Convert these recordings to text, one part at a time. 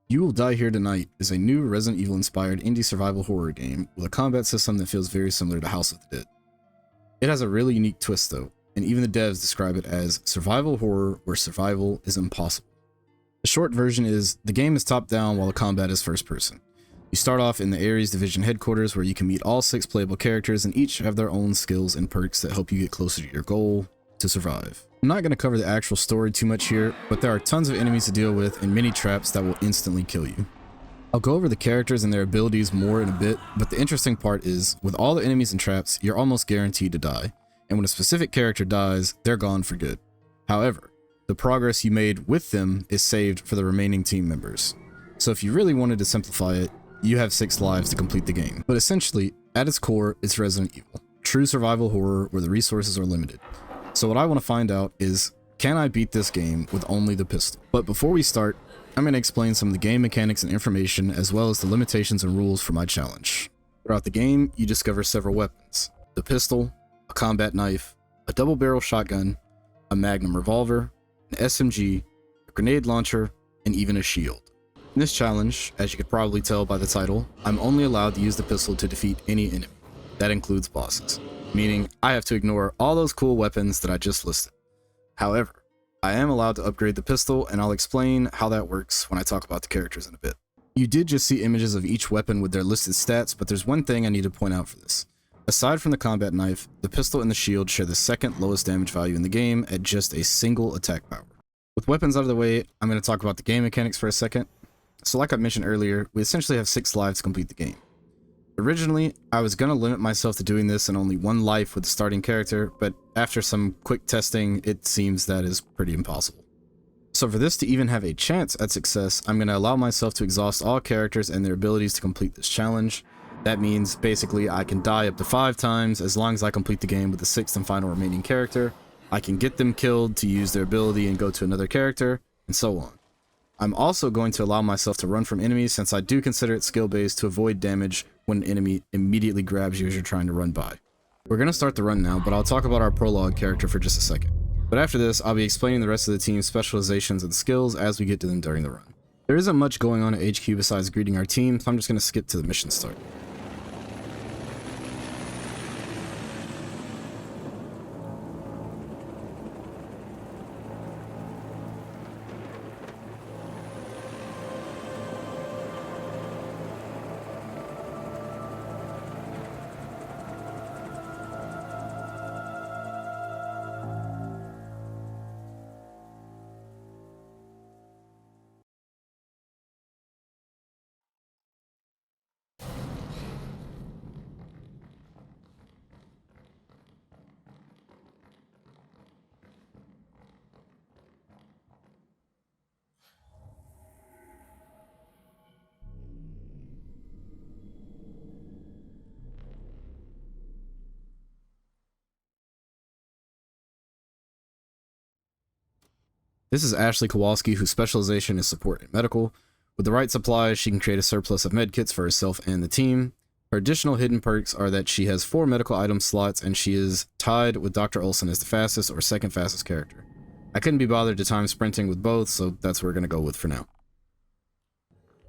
You Will Die Here Tonight is a new Resident Evil inspired indie survival horror game with a combat system that feels very similar to House of the Dead. It has a really unique twist though, and even the devs describe it as survival horror where survival is impossible. The short version is, the game is top down while the combat is first person. You start off in the Ares Division headquarters where you can meet all 6 playable characters and each have their own skills and perks that help you get closer to your goal, to survive. I'm not going to cover the actual story too much here, but there are tons of enemies to deal with and many traps that will instantly kill you. I'll go over the characters and their abilities more in a bit, but the interesting part is, with all the enemies and traps, you're almost guaranteed to die, and when a specific character dies, they're gone for good. However, the progress you made with them is saved for the remaining team members. So if you really wanted to simplify it, you have 6 lives to complete the game. But essentially, at its core, it's Resident Evil, true survival horror where the resources are limited. So what I want to find out is, can I beat this game with only the pistol? But before we start, I'm going to explain some of the game mechanics and information as well as the limitations and rules for my challenge. Throughout the game, you discover several weapons: the pistol, a combat knife, a double barrel shotgun, a magnum revolver, an SMG, a grenade launcher, and even a shield. In this challenge, as you could probably tell by the title, I'm only allowed to use the pistol to defeat any enemy. That includes bosses, meaning I have to ignore all those cool weapons that I just listed. However, I am allowed to upgrade the pistol, and I'll explain how that works when I talk about the characters in a bit. You did just see images of each weapon with their listed stats, but there's one thing I need to point out for this. Aside from the combat knife, the pistol and the shield share the second lowest damage value in the game at just a single attack power. With weapons out of the way, I'm going to talk about the game mechanics for a second. So like I mentioned earlier, we essentially have 6 lives to complete the game. Originally, I was going to limit myself to doing this in only 1 life with the starting character, but after some quick testing, it seems that is pretty impossible. So for this to even have a chance at success, I'm going to allow myself to exhaust all characters and their abilities to complete this challenge. That means basically I can die up to 5 times as long as I complete the game with the 6th and final remaining character. I can get them killed to use their ability and go to another character, and so on. I'm also going to allow myself to run from enemies since I do consider it skill-based to avoid damage when an enemy immediately grabs you as you're trying to run by. We're going to start the run now, but I'll talk about our prologue character for just a second. But after this, I'll be explaining the rest of the team's specializations and skills as we get to them during the run. There isn't much going on at HQ besides greeting our team, so I'm just going to skip to the mission start. This is Ashley Kowalski, whose specialization is support and medical. With the right supplies, she can create a surplus of medkits for herself and the team. Her additional hidden perks are that she has 4 medical item slots, and she is tied with Dr. Olson as the fastest or second fastest character. I couldn't be bothered to time sprinting with both, so that's what we're going to go with for now.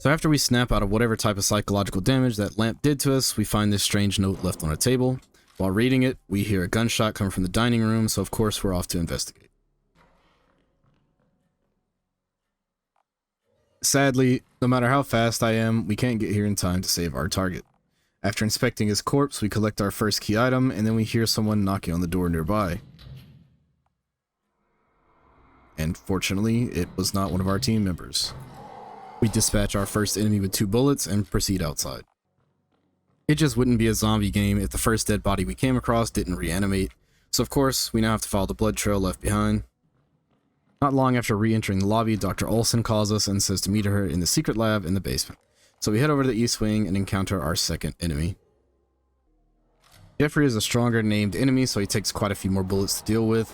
So after we snap out of whatever type of psychological damage that lamp did to us, we find this strange note left on a table. While reading it, we hear a gunshot come from the dining room, so of course we're off to investigate. Sadly, no matter how fast I am, we can't get here in time to save our target. After inspecting his corpse, we collect our first key item, and then we hear someone knocking on the door nearby. And fortunately, it was not one of our team members. We dispatch our first enemy with 2 bullets and proceed outside. It just wouldn't be a zombie game if the first dead body we came across didn't reanimate, so of course, we now have to follow the blood trail left behind. Not long after re-entering the lobby, Dr. Olson calls us and says to meet her in the secret lab in the basement. So we head over to the east wing and encounter our second enemy. Jeffrey is a stronger named enemy, so he takes quite a few more bullets to deal with.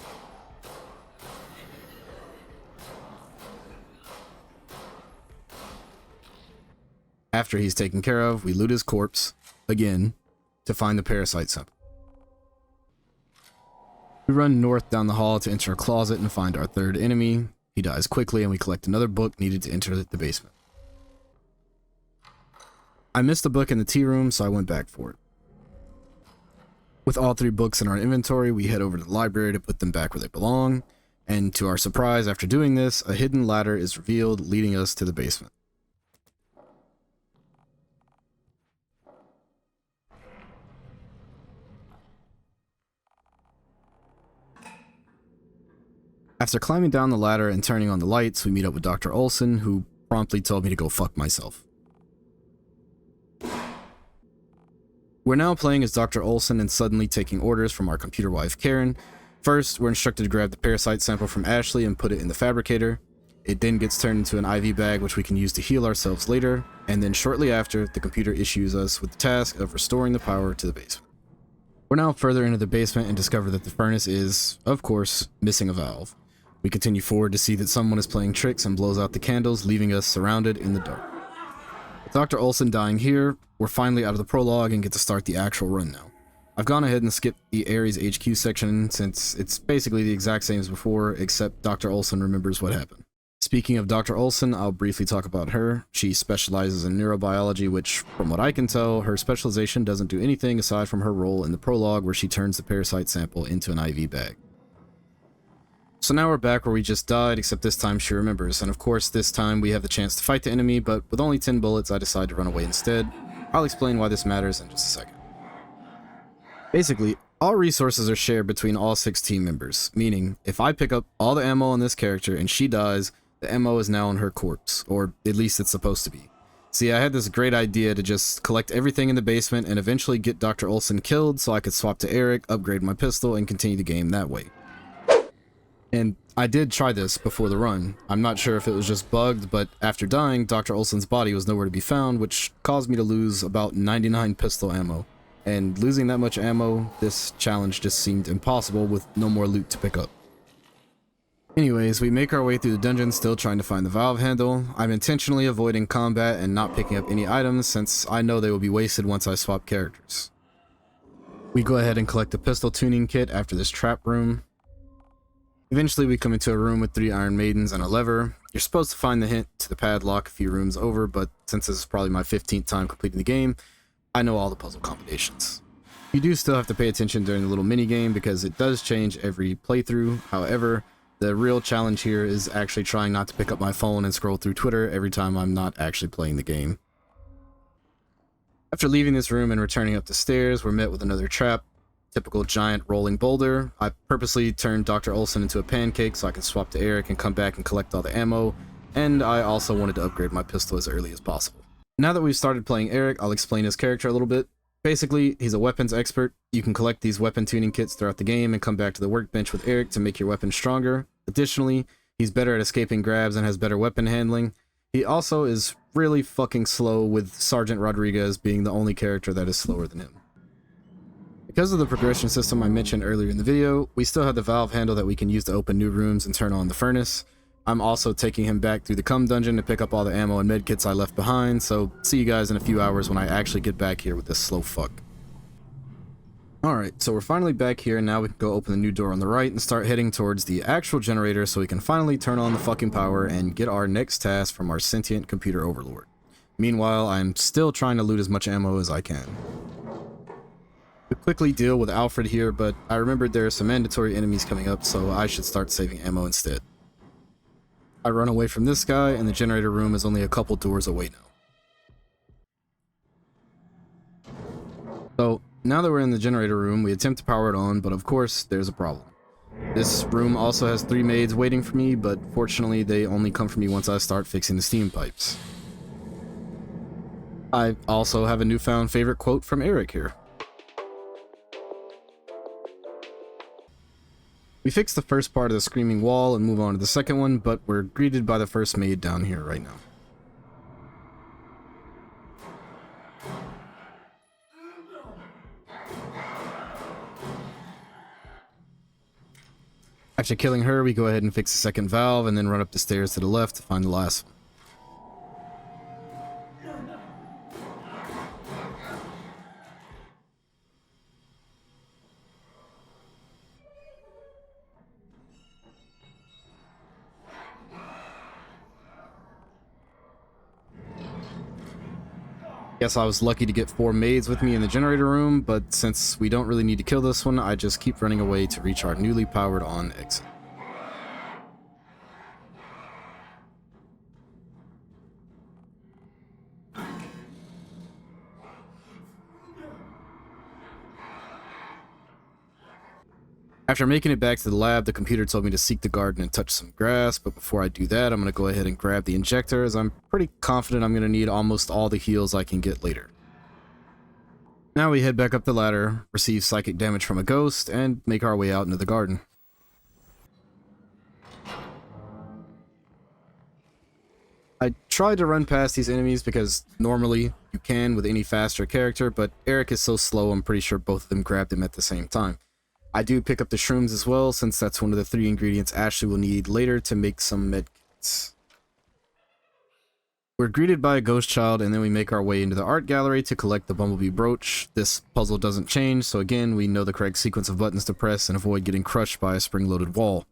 After he's taken care of, we loot his corpse, again, to find the parasite sample. We run north down the hall to enter a closet and find our third enemy. He dies quickly and we collect another book needed to enter the basement. I missed a book in the tea room, so I went back for it. With all 3 books in our inventory, we head over to the library to put them back where they belong, and to our surprise, after doing this, a hidden ladder is revealed, leading us to the basement. After climbing down the ladder and turning on the lights, we meet up with Dr. Olson, who promptly told me to go fuck myself. We're now playing as Dr. Olson and suddenly taking orders from our computer wife, Karen. First, we're instructed to grab the parasite sample from Ashley and put it in the fabricator. It then gets turned into an IV bag, which we can use to heal ourselves later, and then shortly after, the computer issues us with the task of restoring the power to the basement. We're now further into the basement and discover that the furnace is, of course, missing a valve. We continue forward to see that someone is playing tricks and blows out the candles, leaving us surrounded in the dark. With Dr. Olson dying here, we're finally out of the prologue and get to start the actual run now. I've gone ahead and skipped the Ares HQ section since it's basically the exact same as before, except Dr. Olson remembers what happened. Speaking of Dr. Olson, I'll briefly talk about her. She specializes in neurobiology, which, from what I can tell, her specialization doesn't do anything aside from her role in the prologue where she turns the parasite sample into an IV bag. So now we're back where we just died, except this time she remembers, and of course this time we have the chance to fight the enemy, but with only 10 bullets I decide to run away instead. I'll explain why this matters in just a second. Basically, all resources are shared between all 6 team members, meaning if I pick up all the ammo on this character and she dies, the ammo is now on her corpse, or at least it's supposed to be. See, I had this great idea to just collect everything in the basement and eventually get Dr. Olson killed so I could swap to Eric, upgrade my pistol, and continue the game that way. And I did try this before the run. I'm not sure if it was just bugged, but after dying, Dr. Olson's body was nowhere to be found, which caused me to lose about 99 pistol ammo. And losing that much ammo, this challenge just seemed impossible with no more loot to pick up. Anyways, we make our way through the dungeon still trying to find the valve handle. I'm intentionally avoiding combat and not picking up any items since I know they will be wasted once I swap characters. We go ahead and collect the pistol tuning kit after this trap room. Eventually we come into a room with 3 Iron Maidens and a lever. You're supposed to find the hint to the padlock a few rooms over, but since this is probably my 15th time completing the game, I know all the puzzle combinations. You do still have to pay attention during the little mini game because it does change every playthrough. However, the real challenge here is actually trying not to pick up my phone and scroll through Twitter every time I'm not actually playing the game. After leaving this room and returning up the stairs, we're met with another trap. Typical giant rolling boulder. I purposely turned Dr. Olson into a pancake so I can swap to Eric and come back and collect all the ammo, and I also wanted to upgrade my pistol as early as possible. Now that we've started playing Eric, I'll explain his character a little bit. Basically, he's a weapons expert. You can collect these weapon tuning kits throughout the game and come back to the workbench with Eric to make your weapon stronger. Additionally, he's better at escaping grabs and has better weapon handling. He also is really fucking slow, with Sergeant Rodriguez being the only character that is slower than him. Because of the progression system I mentioned earlier in the video, we still have the valve handle that we can use to open new rooms and turn on the furnace. I'm also taking him back through the cum dungeon to pick up all the ammo and medkits I left behind, so see you guys in a few hours when I actually get back here with this slow fuck. Alright, so we're finally back here, and now we can go open the new door on the right and start heading towards the actual generator so we can finally turn on the fucking power and get our next task from our sentient computer overlord. Meanwhile, I'm still trying to loot as much ammo as I can. We quickly deal with Alfred here, but I remembered there are some mandatory enemies coming up, so I should start saving ammo instead. I run away from this guy, and the generator room is only a couple doors away now. So, now that we're in the generator room, we attempt to power it on, but of course, there's a problem. This room also has 3 maids waiting for me, but fortunately they only come for me once I start fixing the steam pipes. I also have a newfound favorite quote from Eric here. We fix the first part of the screaming wall and move on to the second one, but we're greeted by the first maid down here right now. After killing her, we go ahead and fix the second valve and then run up the stairs to the left to find the last one. Guess I was lucky to get 4 maids with me in the generator room, but since we don't really need to kill this one, I just keep running away to reach our newly powered on exit. After making it back to the lab, the computer told me to seek the garden and touch some grass, but before I do that, I'm going to go ahead and grab the injector, as I'm pretty confident I'm going to need almost all the heals I can get later. Now we head back up the ladder, receive psychic damage from a ghost, and make our way out into the garden. I tried to run past these enemies because normally you can with any faster character, but Eric is so slow I'm pretty sure both of them grabbed him at the same time. I do pick up the shrooms as well, since that's one of the 3 ingredients Ashley will need later to make some medkits. We're greeted by a ghost child, and then we make our way into the art gallery to collect the bumblebee brooch. This puzzle doesn't change, so again, we know the correct sequence of buttons to press and avoid getting crushed by a spring-loaded wall.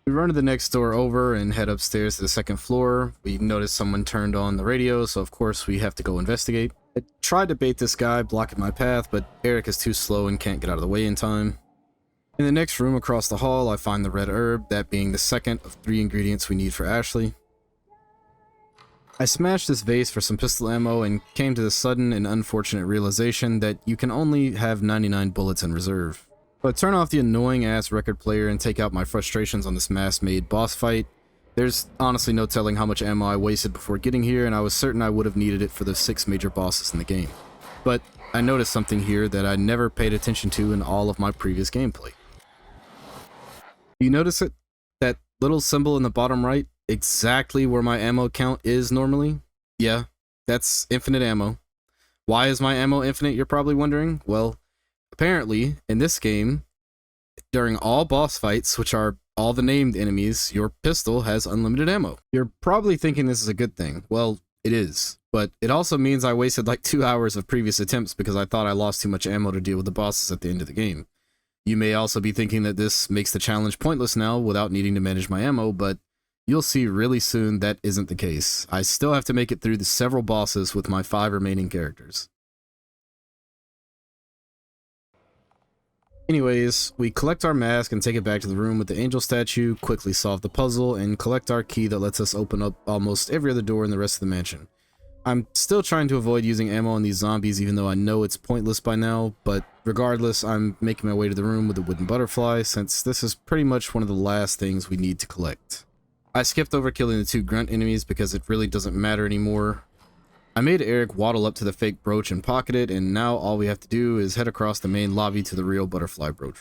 We run to the next door over and head upstairs to the 2nd floor. We notice someone turned on the radio, so of course we have to go investigate. I tried to bait this guy, blocking my path, but Eric is too slow and can't get out of the way in time. In the next room across the hall, I find the red herb, that being the 2nd of 3 ingredients we need for Ashley. I smashed this vase for some pistol ammo and came to the sudden and unfortunate realization that you can only have 99 bullets in reserve. So I turn off the annoying ass record player and take out my frustrations on this mass-made boss fight. There's honestly no telling how much ammo I wasted before getting here, and I was certain I would have needed it for the 6 major bosses in the game. But I noticed something here that I never paid attention to in all of my previous gameplay. You notice it? That little symbol in the bottom right? Exactly where my ammo count is normally? Yeah, that's infinite ammo. Why is my ammo infinite, you're probably wondering? Well, apparently, in this game, during all boss fights, which are all the named enemies, your pistol has unlimited ammo. You're probably thinking this is a good thing. Well, it is. But it also means I wasted like 2 hours of previous attempts because I thought I lost too much ammo to deal with the bosses at the end of the game. You may also be thinking that this makes the challenge pointless now without needing to manage my ammo, but you'll see really soon that isn't the case. I still have to make it through the several bosses with my 5 remaining characters. Anyways, we collect our mask and take it back to the room with the angel statue, quickly solve the puzzle, and collect our key that lets us open up almost every other door in the rest of the mansion. I'm still trying to avoid using ammo on these zombies even though I know it's pointless by now, but regardless, I'm making my way to the room with the wooden butterfly since this is pretty much one of the last things we need to collect. I skipped over killing the 2 grunt enemies because it really doesn't matter anymore. I made Eric waddle up to the fake brooch and pocket it, and now all we have to do is head across the main lobby to the real butterfly brooch.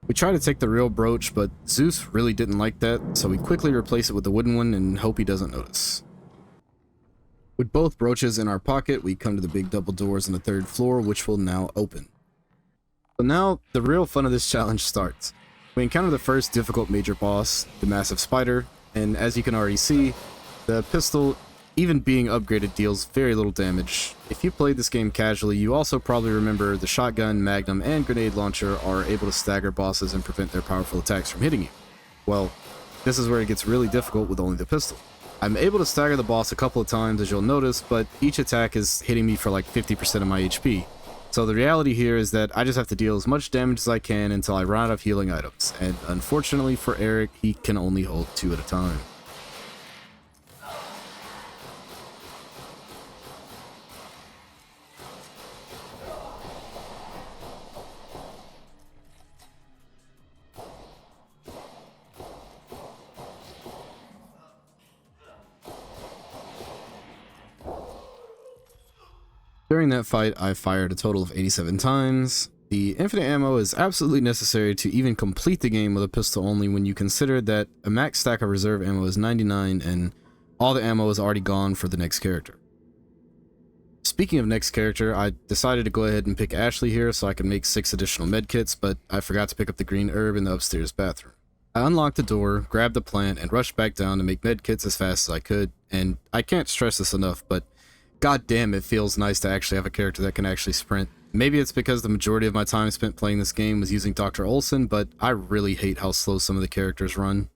We try to take the real brooch, but Zeus really didn't like that, so we quickly replace it with the wooden one and hope he doesn't notice. With both brooches in our pocket, we come to the big double doors on the 3rd floor, which will now open. So now, the real fun of this challenge starts. We encounter the first difficult major boss, the massive spider, and as you can already see, the pistol, even being upgraded, deals very little damage. If you played this game casually, you also probably remember the shotgun, magnum, and grenade launcher are able to stagger bosses and prevent their powerful attacks from hitting you. Well, this is where it gets really difficult with only the pistol. I'm able to stagger the boss a couple of times, as you'll notice, but each attack is hitting me for like 50% of my HP. So the reality here is that I just have to deal as much damage as I can until I run out of healing items, and unfortunately for Eric, he can only hold 2 at a time. During that fight, I fired a total of 87 times. The infinite ammo is absolutely necessary to even complete the game with a pistol only when you consider that a max stack of reserve ammo is 99 and all the ammo is already gone for the next character. Speaking of next character, I decided to go ahead and pick Ashley here so I can make 6 additional medkits, but I forgot to pick up the green herb in the upstairs bathroom. I unlocked the door, grabbed the plant, and rushed back down to make medkits as fast as I could, and I can't stress this enough, but god damn, it feels nice to actually have a character that can actually sprint. Maybe it's because the majority of my time spent playing this game was using Dr. Olson, but I really hate how slow some of the characters run.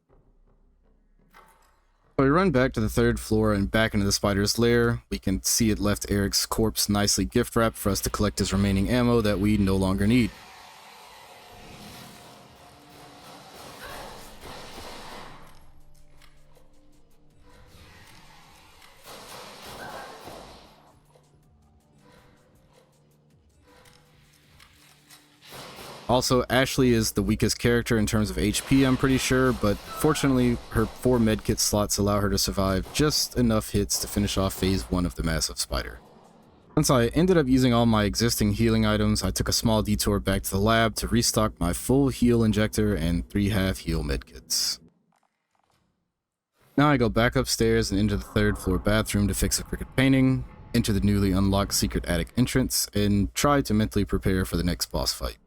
So we run back to the 3rd floor and back into the spider's lair. We can see it left Eric's corpse nicely gift wrapped for us to collect his remaining ammo that we no longer need. Also, Ashley is the weakest character in terms of HP, I'm pretty sure, but fortunately, her 4 medkit slots allow her to survive just enough hits to finish off phase 1 of the massive spider. Since I ended up using all my existing healing items, I took a small detour back to the lab to restock my full heal injector and 3 half heal medkits. Now I go back upstairs and into the 3rd floor bathroom to fix a crooked painting, enter the newly unlocked secret attic entrance, and try to mentally prepare for the next boss fight.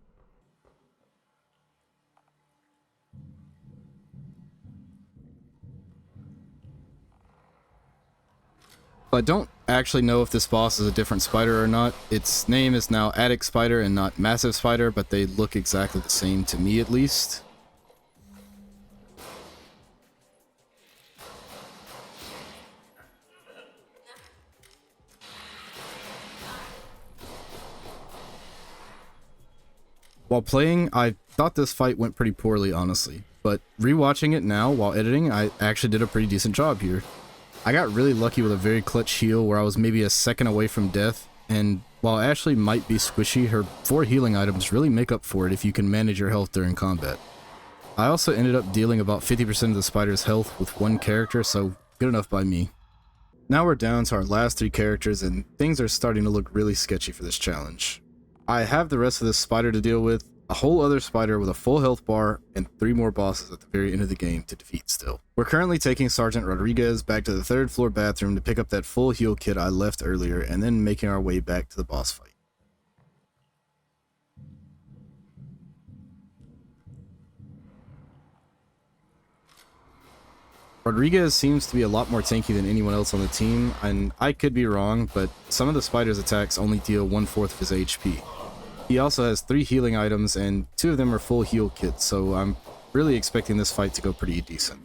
I don't actually know if this boss is a different spider or not. Its name is now Attic Spider and not Massive Spider, but they look exactly the same to me at least. While playing, I thought this fight went pretty poorly, honestly, but rewatching it now while editing, I actually did a pretty decent job here. I got really lucky with a very clutch heal where I was maybe a second away from death, and while Ashley might be squishy, her 4 healing items really make up for it if you can manage your health during combat. I also ended up dealing about 50% of the spider's health with 1 character, so good enough by me. Now we're down to our last 3 characters, and things are starting to look really sketchy for this challenge. I have the rest of this spider to deal with, a whole other spider with a full health bar, and 3 more bosses at the very end of the game to defeat still. We're currently taking Sergeant Rodriguez back to the 3rd floor bathroom to pick up that full heal kit I left earlier, and then making our way back to the boss fight. Rodriguez seems to be a lot more tanky than anyone else on the team, and I could be wrong, but some of the spider's attacks only deal 1/4 of his HP. He also has 3 healing items, and 2 of them are full heal kits, so I'm really expecting this fight to go pretty decent.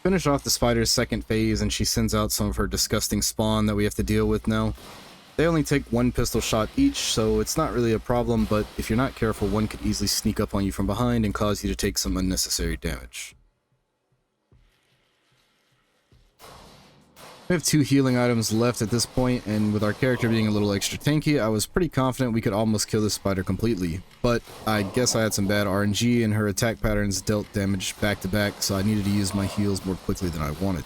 Finish off the spider's 2nd phase, and she sends out some of her disgusting spawn that we have to deal with now. They only take 1 pistol shot each, so it's not really a problem, but if you're not careful, one could easily sneak up on you from behind and cause you to take some unnecessary damage. We have 2 healing items left at this point, and with our character being a little extra tanky, I was pretty confident we could almost kill this spider completely. But I guess I had some bad RNG and her attack patterns dealt damage back to back, so I needed to use my heals more quickly than I wanted.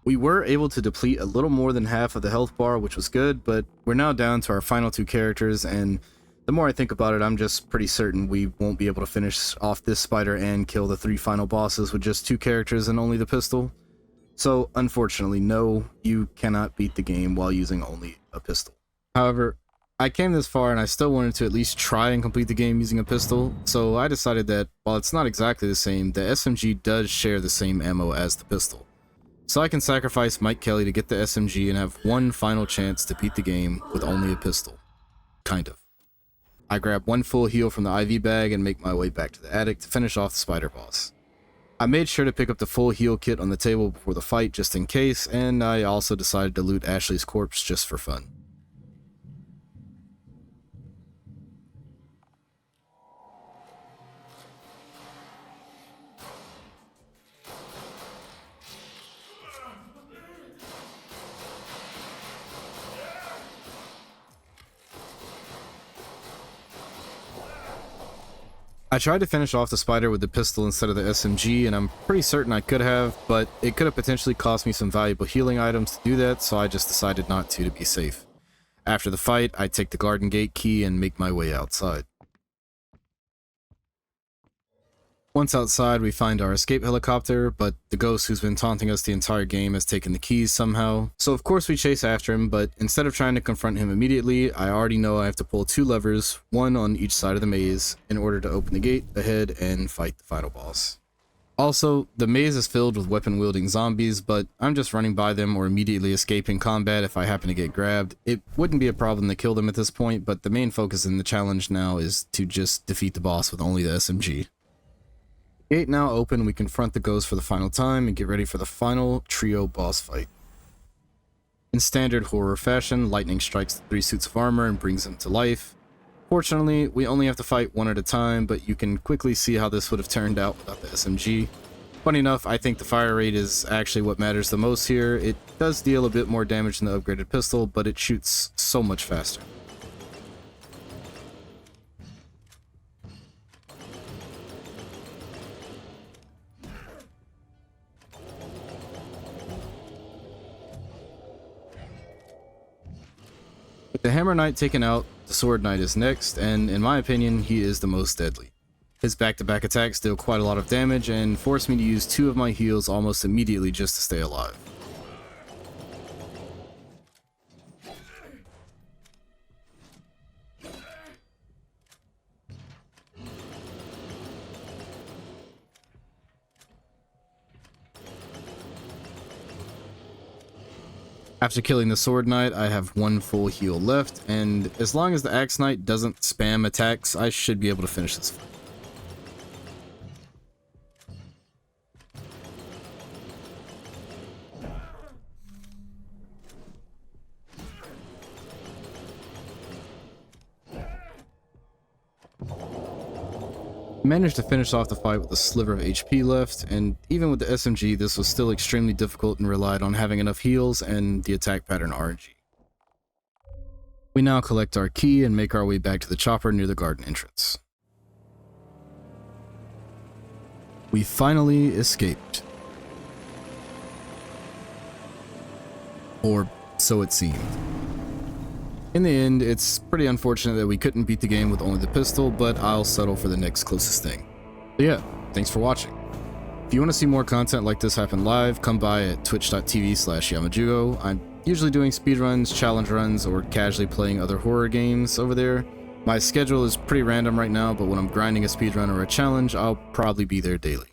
We were able to deplete a little more than half of the health bar, which was good, but we're now down to our final 2 characters, and the more I think about it, I'm just pretty certain we won't be able to finish off this spider and kill the 3 final bosses with just 2 characters and only the pistol. So, unfortunately, no, you cannot beat the game while using only a pistol. However, I came this far and I still wanted to at least try and complete the game using a pistol, so I decided that while it's not exactly the same, the SMG does share the same ammo as the pistol. So I can sacrifice Mike Kelly to get the SMG and have one final chance to beat the game with only a pistol. Kind of. I grab 1 full heal from the IV bag and make my way back to the attic to finish off the spider boss. I made sure to pick up the full heal kit on the table before the fight just in case, and I also decided to loot Ashley's corpse just for fun. I tried to finish off the spider with the pistol instead of the SMG, and I'm pretty certain I could have, but it could have potentially cost me some valuable healing items to do that, so I just decided not to be safe. After the fight, I take the garden gate key and make my way outside. Once outside, we find our escape helicopter, but the ghost who's been taunting us the entire game has taken the keys somehow. So of course we chase after him, but instead of trying to confront him immediately, I already know I have to pull 2 levers, one on each side of the maze, in order to open the gate ahead and fight the final boss. Also, the maze is filled with weapon-wielding zombies, but I'm just running by them or immediately escaping combat if I happen to get grabbed. It wouldn't be a problem to kill them at this point, but the main focus in the challenge now is to just defeat the boss with only the SMG. Gate now open, we confront the ghost for the final time and get ready for the final trio boss fight. In standard horror fashion, lightning strikes the 3 suits of armor and brings them to life. Fortunately, we only have to fight one at a time, but you can quickly see how this would have turned out without the SMG. Funny enough, I think the fire rate is actually what matters the most here. It does deal a bit more damage than the upgraded pistol, but it shoots so much faster. With the Hammer Knight taken out, the Sword Knight is next, and in my opinion, he is the most deadly. His back-to-back attacks deal quite a lot of damage and force me to use 2 of my heals almost immediately just to stay alive. After killing the Sword Knight, I have 1 full heal left, and as long as the Axe Knight doesn't spam attacks, I should be able to finish this fight. Managed to finish off the fight with a sliver of HP left, and even with the SMG this was still extremely difficult and relied on having enough heals and the attack pattern RNG. We now collect our key and make our way back to the chopper near the garden entrance. We finally escaped. Or so it seemed. In the end, it's pretty unfortunate that we couldn't beat the game with only the pistol, but I'll settle for the next closest thing. But yeah, thanks for watching. If you want to see more content like this happen live, come by at twitch.tv/yamajugo. I'm usually doing speedruns, challenge runs, or casually playing other horror games over there. My schedule is pretty random right now, but when I'm grinding a speedrun or a challenge, I'll probably be there daily.